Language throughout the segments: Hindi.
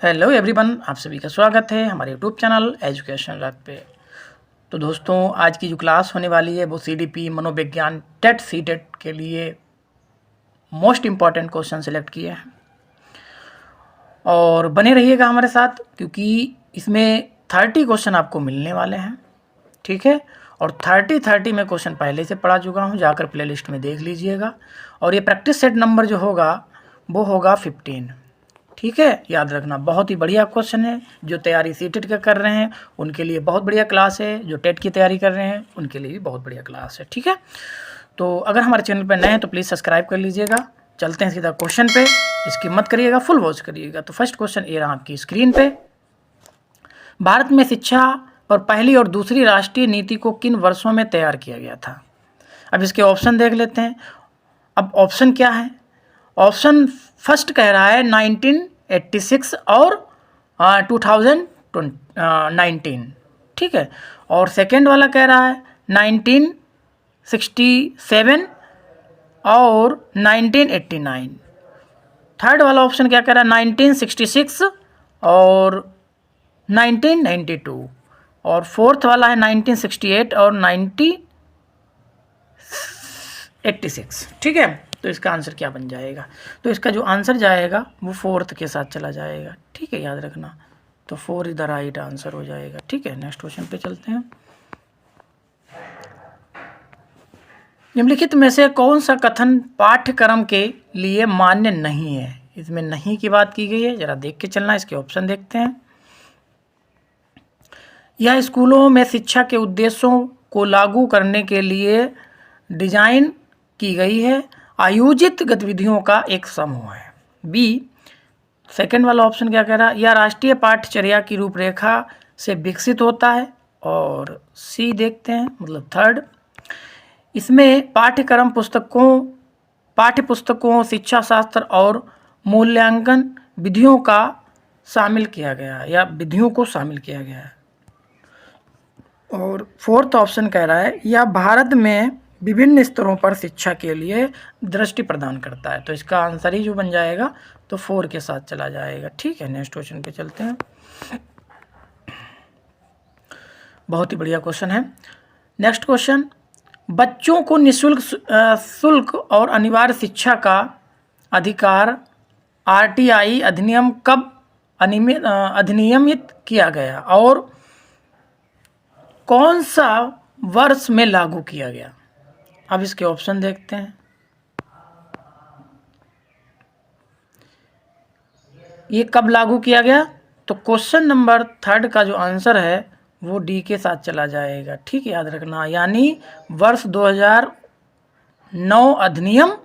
हेलो एवरीवन, आप सभी का स्वागत है हमारे यूट्यूब चैनल एजुकेशन लैब पे। तो दोस्तों, आज की जो क्लास होने वाली है वो सीडीपी मनोविज्ञान टेट सीटेट के लिए मोस्ट इम्पॉर्टेंट क्वेश्चन सेलेक्ट किए हैं और बने रहिएगा हमारे साथ, क्योंकि इसमें 30 क्वेश्चन आपको मिलने वाले हैं। ठीक है, और 30 में क्वेश्चन पहले से पढ़ा चुका हूँ, जाकर प्लेलिस्ट में देख लीजिएगा। और ये प्रैक्टिस सेट नंबर जो होगा वो होगा 15। ठीक है, याद रखना, बहुत ही बढ़िया क्वेश्चन है। जो तैयारी सीटेट का कर रहे हैं उनके लिए बहुत बढ़िया क्लास है, जो टेट की तैयारी कर रहे हैं उनके लिए भी बहुत बढ़िया क्लास है। ठीक है, तो अगर हमारे चैनल पर नए हैं तो प्लीज़ सब्सक्राइब कर लीजिएगा। चलते हैं सीधा क्वेश्चन पे, इसकी मत करिएगा, फुल वॉच करिएगा। तो फर्स्ट क्वेश्चन ये रहा आपकी स्क्रीन पे। भारत में शिक्षा और पहली और दूसरी राष्ट्रीय नीति को किन वर्षों में तैयार किया गया था? अब इसके ऑप्शन देख लेते हैं। अब ऑप्शन क्या है? ऑप्शन फर्स्ट कह रहा है 1986 और 2019। ठीक है, और सेकेंड वाला कह रहा है 1967 और 1989। थर्ड वाला ऑप्शन क्या कह रहा है? 1966 और 1992। और फोर्थ वाला है 1968 और 1986। ठीक है, तो इसका आंसर क्या बन जाएगा? तो इसका जो आंसर जाएगा वो फोर्थ के साथ चला जाएगा। ठीक है, याद रखना, तो 4 इज द राइट आंसर हो जाएगा। ठीक है, नेक्स्ट क्वेश्चन पे चलते हैं। निम्नलिखित में से कौन सा कथन पाठ्यक्रम के लिए मान्य नहीं है? इसमें नहीं की बात की गई है, जरा देख के चलना। इसके ऑप्शन देखते हैं। यह स्कूलों में शिक्षा के उद्देश्यों को लागू करने के लिए डिजाइन की गई है, आयोजित गतिविधियों का एक समूह है। बी, सेकेंड वाला ऑप्शन क्या कह रहा है? यह राष्ट्रीय पाठ्यचर्या की रूपरेखा से विकसित होता है। और सी देखते हैं, मतलब थर्ड, इसमें पाठ्य पुस्तकों, शिक्षा शास्त्र और मूल्यांकन विधियों का शामिल किया गया है या विधियों को शामिल किया गया है। और फोर्थ ऑप्शन कह रहा है यह भारत में विभिन्न स्तरों पर शिक्षा के लिए दृष्टि प्रदान करता है। तो इसका आंसर ही जो बन जाएगा तो 4 के साथ चला जाएगा। ठीक है, नेक्स्ट क्वेश्चन पे चलते हैं। बहुत ही बढ़िया क्वेश्चन है। नेक्स्ट क्वेश्चन, बच्चों को निःशुल्क शुल्क और अनिवार्य शिक्षा का अधिकार आरटीआई अधिनियम कब अधिनियमित किया गया और कौन सा वर्ष में लागू किया गया? अब इसके ऑप्शन देखते हैं। ये कब लागू किया गया? तो क्वेश्चन नंबर 3 का जो आंसर है वो डी के साथ चला जाएगा। ठीक है, याद रखना, यानी वर्ष 2009 अधिनियम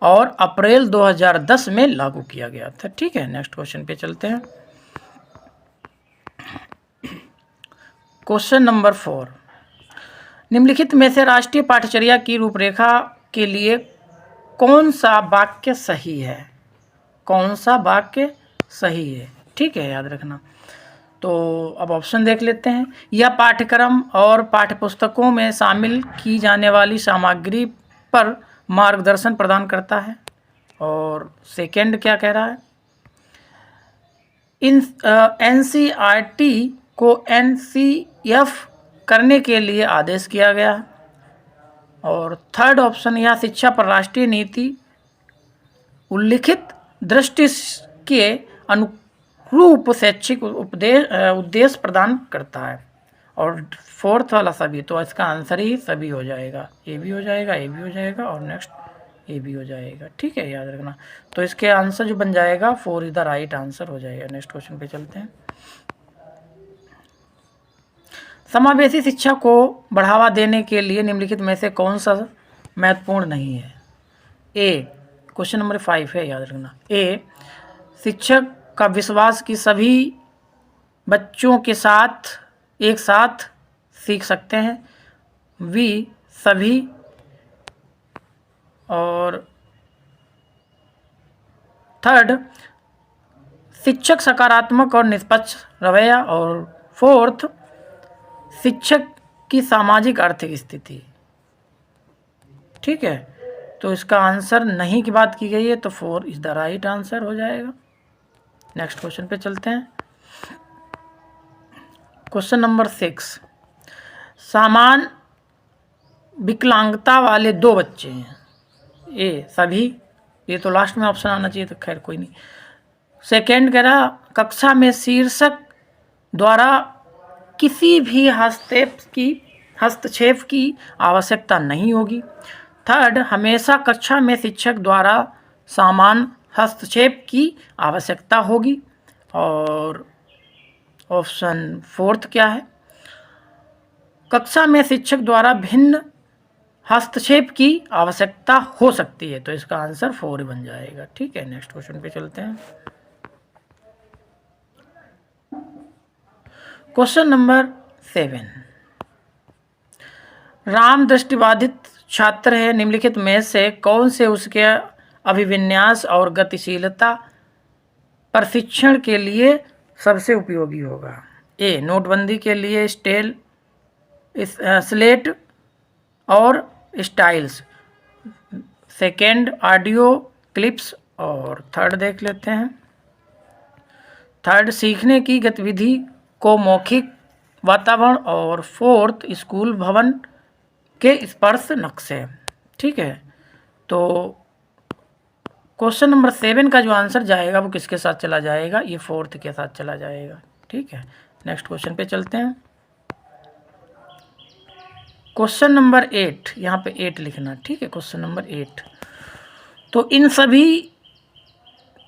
और अप्रैल 2010 में लागू किया गया था। ठीक है, नेक्स्ट क्वेश्चन पे चलते हैं। क्वेश्चन नंबर 4, निम्नलिखित में से राष्ट्रीय पाठ्यचर्या की रूपरेखा के लिए कौन सा वाक्य सही है? कौन सा वाक्य सही है? ठीक है, याद रखना। तो अब ऑप्शन देख लेते हैं। यह पाठ्यक्रम और पाठ्यपुस्तकों में शामिल की जाने वाली सामग्री पर मार्गदर्शन प्रदान करता है। और सेकंड क्या कह रहा है? एनसीईआरटी को एनसीएफ करने के लिए आदेश किया गया है। और थर्ड ऑप्शन, यह शिक्षा पर राष्ट्रीय नीति उल्लिखित दृष्टि के अनुरूप शैक्षिक उद्देश्य प्रदान करता है। और फोर्थ वाला सभी, तो इसका आंसर ही सभी हो जाएगा। ए भी हो जाएगा, ए भी हो जाएगा और नेक्स्ट ए भी हो जाएगा। ठीक है, याद रखना, तो इसके आंसर जो बन जाएगा 4 इज द राइट आंसर हो जाएगा। नेक्स्ट क्वेश्चन पे चलते हैं। समावेशी शिक्षा को बढ़ावा देने के लिए निम्नलिखित में से कौन सा महत्वपूर्ण नहीं है? ए, क्वेश्चन नंबर 5 है, याद रखना। ए, शिक्षक का विश्वास कि सभी बच्चों के साथ एक साथ सीख सकते हैं। बी, सभी। और थर्ड, शिक्षक सकारात्मक और निष्पक्ष रवैया। और फोर्थ, शिक्षक की सामाजिक आर्थिक स्थिति। ठीक है, तो इसका आंसर नहीं की बात की गई है, तो 4 इज द राइट आंसर हो जाएगा। नेक्स्ट क्वेश्चन पे चलते हैं। क्वेश्चन नंबर 6, समान विकलांगता वाले 2 बच्चे हैं। ए सभी, ये तो लास्ट में ऑप्शन आना चाहिए, तो खैर कोई नहीं। सेकेंड कह रहा कक्षा में शीर्षक द्वारा किसी भी हस्तक्षेप की आवश्यकता नहीं होगी। थर्ड, हमेशा कक्षा में शिक्षक द्वारा समान हस्तक्षेप की आवश्यकता होगी। और ऑप्शन 4 क्या है, कक्षा में शिक्षक द्वारा भिन्न हस्तक्षेप की आवश्यकता हो सकती है। तो इसका आंसर 4 बन जाएगा। ठीक है, नेक्स्ट क्वेश्चन पे चलते हैं। क्वेश्चन नंबर 7, राम दृष्टिबाधित छात्र है, निम्नलिखित में से कौन से उसके अभिविन्यास और गतिशीलता प्रशिक्षण के लिए सबसे उपयोगी होगा। ए, नोटबंदी के लिए स्लेट और स्टाइल्स। Second, audio clips. और थर्ड देख लेते हैं। थर्ड, सीखने की गतिविधि को मौखिक वातावरण। और फोर्थ, स्कूल भवन के स्पर्श नक्शे। ठीक है, तो क्वेश्चन नंबर 7 का जो आंसर जाएगा वो किसके साथ चला जाएगा, ये 4th के साथ चला जाएगा। ठीक है, नेक्स्ट क्वेश्चन पे चलते हैं। क्वेश्चन नंबर 8, यहाँ पे 8 लिखना। ठीक है, क्वेश्चन नंबर 8, तो इन सभी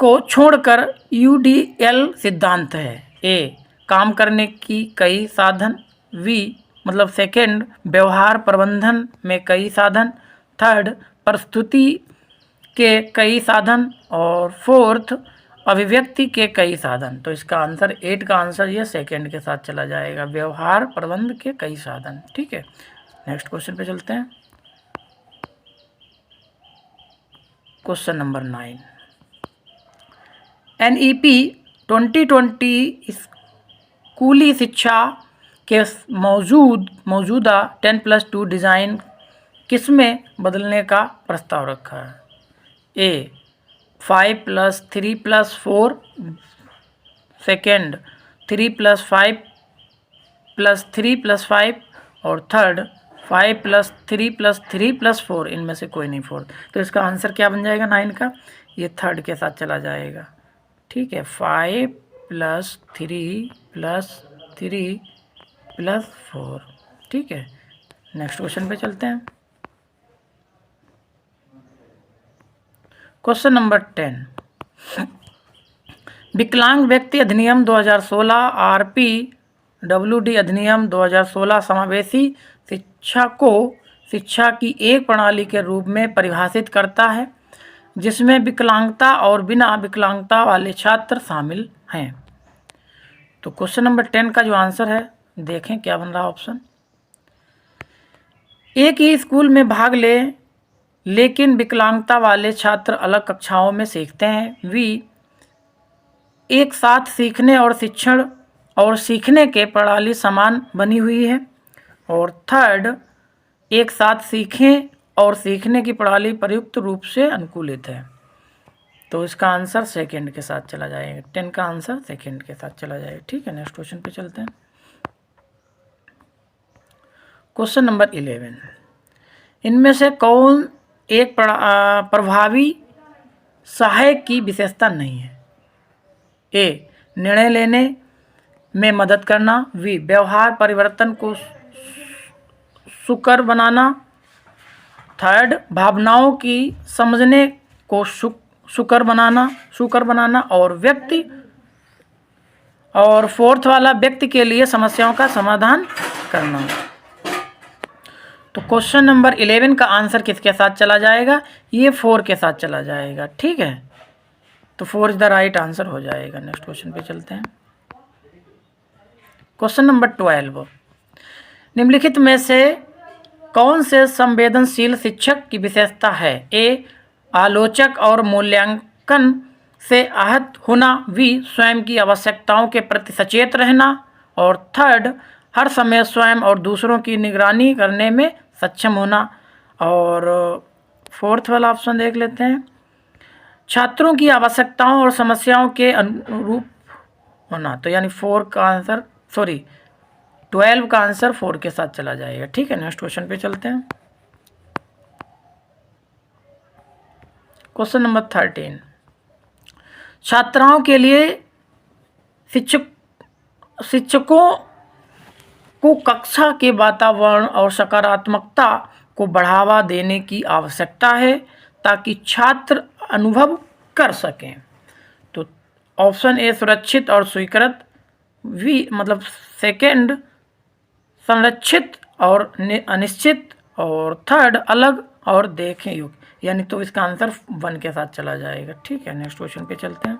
को छोड़कर UDL सिद्धांत है। ए, काम करने की कई साधन। वी मतलब सेकेंड, व्यवहार प्रबंधन में कई साधन। थर्ड, प्रस्तुति के कई साधन। और फोर्थ, अभिव्यक्ति के कई साधन। तो इसका आंसर 8 का आंसर ये सेकेंड के साथ चला जाएगा, व्यवहार प्रबंध के कई साधन। ठीक है, नेक्स्ट क्वेश्चन पे चलते हैं। क्वेश्चन नंबर 9, NEP 2020 स्कूली शिक्षा के मौजूदा 10+2 डिज़ाइन किसमें बदलने का प्रस्ताव रखा है। ए, 5+3+4। सेकेंड, 3+5+3+5। और थर्ड, 5+3+3+4। इनमें से कोई नहीं 4। तो इसका आंसर क्या बन जाएगा 9 का, ये थर्ड के साथ चला जाएगा। ठीक है, 5+3+3+4। ठीक है, नेक्स्ट क्वेश्चन पे चलते हैं। क्वेश्चन नंबर 10, विकलांग व्यक्ति अधिनियम 2016 RPWD अधिनियम 2016 समावेशी शिक्षा को शिक्षा की एक प्रणाली के रूप में परिभाषित करता है जिसमें विकलांगता और बिना विकलांगता वाले छात्र शामिल हैं। तो क्वेश्चन नंबर 10 का जो आंसर है देखें क्या बन रहा ऑप्शन। एक ही स्कूल में भाग ले लेकिन विकलांगता वाले छात्र अलग कक्षाओं में सीखते हैं। वी, एक साथ सीखने और शिक्षण और सीखने के प्रणाली समान बनी हुई है। और थर्ड, एक साथ सीखें और सीखने की प्रणाली प्रयुक्त रूप से अनुकूलित है। तो इसका आंसर सेकंड के साथ चला जाएगा, 10 का आंसर सेकंड के साथ चला जाएगा। ठीक है, नेक्स्ट क्वेश्चन पे चलते हैं। क्वेश्चन नंबर 11, इनमें से कौन एक प्रभावी सहायक की विशेषता नहीं है। ए, निर्णय लेने में मदद करना। वी, व्यवहार परिवर्तन को सुकर बनाना। थर्ड, भावनाओं की समझने को सुकर बनाना। और व्यक्ति, और फोर्थ वाला व्यक्ति के लिए समस्याओं का समाधान करना। तो क्वेश्चन नंबर 11 का आंसर किसके साथ चला जाएगा, ये 4 के साथ चला जाएगा। ठीक है, तो 4 इज द राइट आंसर हो जाएगा। नेक्स्ट क्वेश्चन पे चलते हैं। क्वेश्चन नंबर 12, निम्नलिखित में से कौन से संवेदनशील शिक्षक की विशेषता है। ए, आलोचक और मूल्यांकन से आहत होना। वी, स्वयं की आवश्यकताओं के प्रति सचेत रहना। और थर्ड, हर समय स्वयं और दूसरों की निगरानी करने में सक्षम होना। और फोर्थ वाला ऑप्शन देख लेते हैं, छात्रों की आवश्यकताओं और समस्याओं के अनुरूप होना, तो यानी 4 का आंसर 12 का आंसर 4 के साथ चला जाएगा। ठीक है, नेक्स्ट क्वेश्चन पे चलते हैं। क्वेश्चन नंबर 13, छात्राओं के लिए शिक्षकों को कक्षा के वातावरण और सकारात्मकता को बढ़ावा देने की आवश्यकता है ताकि छात्र अनुभव कर सकें। तो ऑप्शन ए सुरक्षित और स्वीकृत, सेकंड संरक्षित और अनिश्चित, और थर्ड अलग और देखें योग्य, यानी तो इसका आंसर 1 के साथ चला जाएगा। ठीक है, नेक्स्ट क्वेश्चन पे चलते हैं।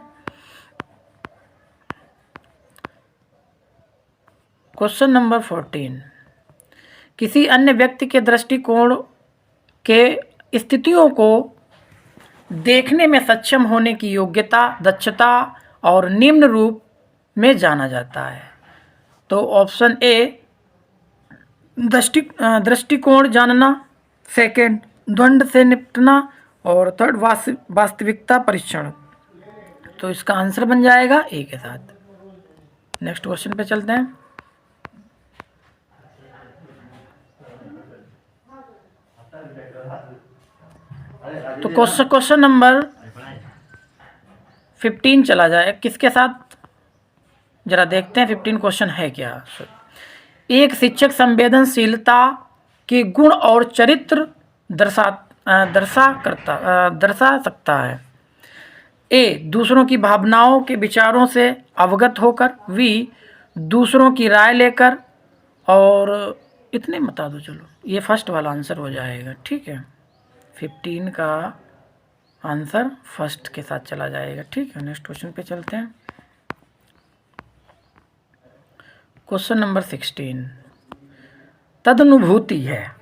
क्वेश्चन नंबर 14, किसी अन्य व्यक्ति के दृष्टिकोण के स्थितियों को देखने में सक्षम होने की योग्यता, दक्षता और निम्न रूप में जाना जाता है। तो ऑप्शन ए दृष्टिकोण जानना, सेकंड द्वंद्व से निपटना, और थर्ड वास्तविकता परीक्षण। तो इसका आंसर बन जाएगा ए के साथ। नेक्स्ट क्वेश्चन पे चलते हैं। तो क्वेश्चन नंबर 15 चला जाए, किसके साथ जरा देखते हैं 15 क्वेश्चन है क्या। एक शिक्षक संवेदनशीलता के गुण और चरित्र दर्शा सकता है। ए दूसरों की भावनाओं के विचारों से अवगत होकर, बी दूसरों की राय लेकर, और इतने बता दो, चलो ये फर्स्ट वाला आंसर हो जाएगा। ठीक है, 15 का आंसर फर्स्ट के साथ चला जाएगा। ठीक है, नेक्स्ट क्वेश्चन पे चलते हैं। क्वेश्चन नंबर 16, तदनुभूति है।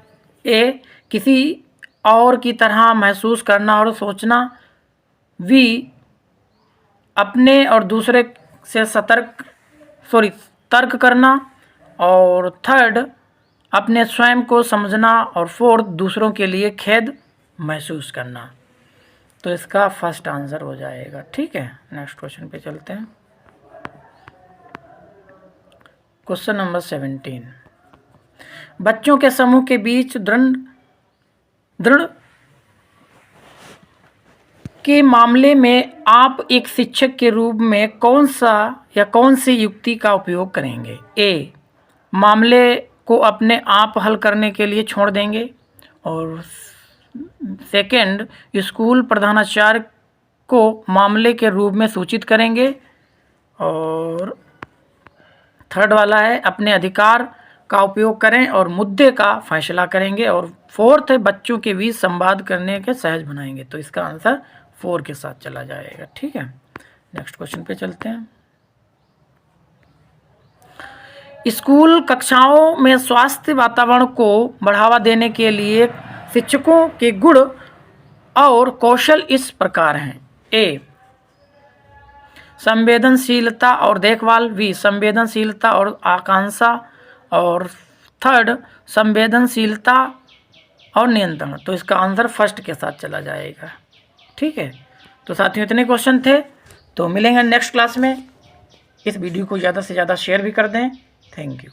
ए किसी और की तरह महसूस करना और सोचना, बी अपने और दूसरे से तर्क करना, और थर्ड अपने स्वयं को समझना, और फोर्थ दूसरों के लिए खेद महसूस करना। तो इसका फर्स्ट आंसर हो जाएगा। ठीक है, नेक्स्ट क्वेश्चन पे चलते हैं। क्वेश्चन नंबर 17, बच्चों के समूह के बीच दृढ़ के मामले में आप एक शिक्षक के रूप में कौन सी युक्ति का उपयोग करेंगे। ए मामले को अपने आप हल करने के लिए छोड़ देंगे, और सेकंड स्कूल प्रधानाचार्य को मामले के रूप में सूचित करेंगे, और थर्ड वाला है अपने अधिकार का उपयोग करें और मुद्दे का फैसला करेंगे, और फोर्थ है बच्चों के बीच संवाद करने के सहज बनाएंगे। तो इसका आंसर 4 के साथ चला जाएगा। ठीक है, नेक्स्ट क्वेश्चन पे चलते हैं। स्कूल कक्षाओं में स्वास्थ्य वातावरण को बढ़ावा देने के लिए शिक्षकों के गुण और कौशल इस प्रकार हैं। ए संवेदनशीलता और देखभाल, बी संवेदनशीलता और आकांक्षा, और थर्ड संवेदनशीलता और नियंत्रण। तो इसका आंसर फर्स्ट के साथ चला जाएगा। ठीक है, तो साथियों इतने क्वेश्चन थे। तो मिलेंगे नेक्स्ट क्लास में। इस वीडियो को ज़्यादा से ज़्यादा शेयर भी कर दें। Thank you.